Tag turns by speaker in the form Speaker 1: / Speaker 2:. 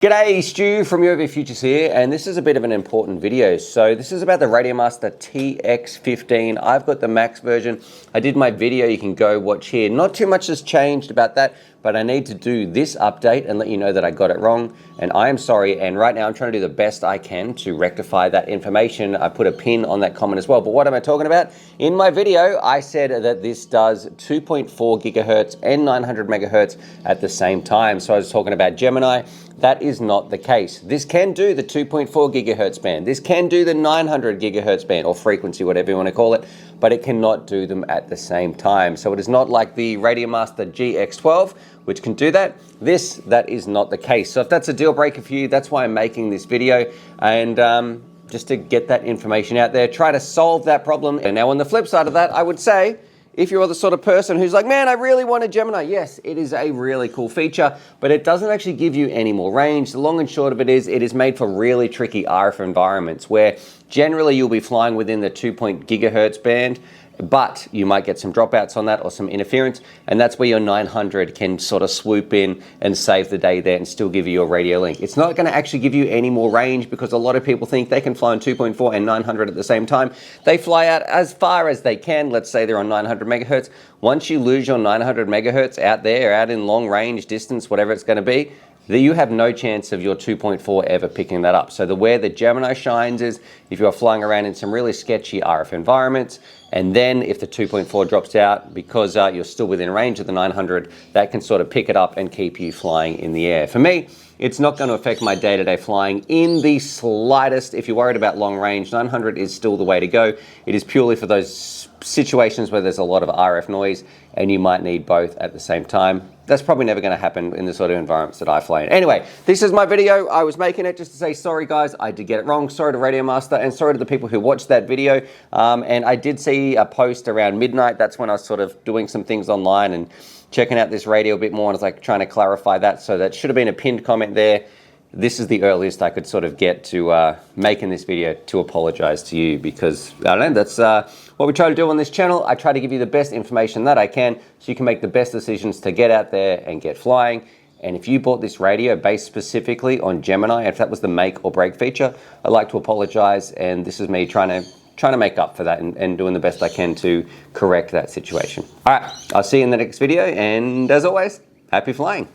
Speaker 1: G'day, Stu from UAVfutures here, and this is a bit of an important video. So this is about the RadioMaster tx15. I've got the max version. I did my video, you can go watch here. Not too much has changed about that, but I need to do this update and let you know that I got it wrong, and I am sorry, and right now I'm trying to do the best I can to rectify that information. I put a pin on that comment as well, but what am I talking about? In my video, I said that this does 2.4 gigahertz and 900 megahertz at the same time. So I was talking about Gemini. That is not the case. This can do the 2.4 gigahertz band. This can do the 900 gigahertz band, or frequency, whatever you want to call it, but it cannot do them at the same time. So it is not like the RadioMaster GX12, which can do that. That is not the case. So if that's a deal breaker for you, that's why I'm making this video, and just to get that information out there, try to solve that problem. And now on the flip side of that, I would say, if you're the sort of person who's like, man, I really want a Gemini. Yes, it is a really cool feature, but it doesn't actually give you any more range. The long and short of it is made for really tricky RF environments where generally you'll be flying within the 2 gigahertz band, but you might get some dropouts on that or some interference, and that's where your 900 can sort of swoop in and save the day there and still give you your radio link. It's not going to actually give you any more range because a lot of people think they can fly on 2.4 and 900 at the same time. They fly out as far as they can. Let's say they're on 900 megahertz. Once you lose your 900 megahertz out there, out in long range, distance, whatever it's going to be, you have no chance of your 2.4 ever picking that up. So where the Gemini shines is if you're flying around in some really sketchy RF environments, and then if the 2.4 drops out, because you're still within range of the 900, that can sort of pick it up and keep you flying in the air. For me, it's not going to affect my day-to-day flying in the slightest. If you're worried about long range, 900 is still the way to go. It is purely for those situations where there's a lot of RF noise and you might need both at the same time. That's probably never going to happen in the sort of environments that I fly in. Anyway, this is my video. I was making it just to say sorry guys, I did get it wrong. Sorry to RadioMaster, and sorry to the people who watched that video. And I did see a post around midnight. That's when I was sort of doing some things online and checking out this radio a bit more, and I was like trying to clarify that. So that should have been a pinned comment there. This is the earliest I could sort of get to making this video to apologize to you, because I don't know, that's what we try to do on this channel. I try to give you the best information that I can so you can make the best decisions to get out there and get flying. And if you bought this radio based specifically on Gemini, if that was the make or break feature, I'd like to apologize, and this is me trying to make up for that and doing the best I can to correct that situation. All right, I'll see you in the next video, and as always, happy flying.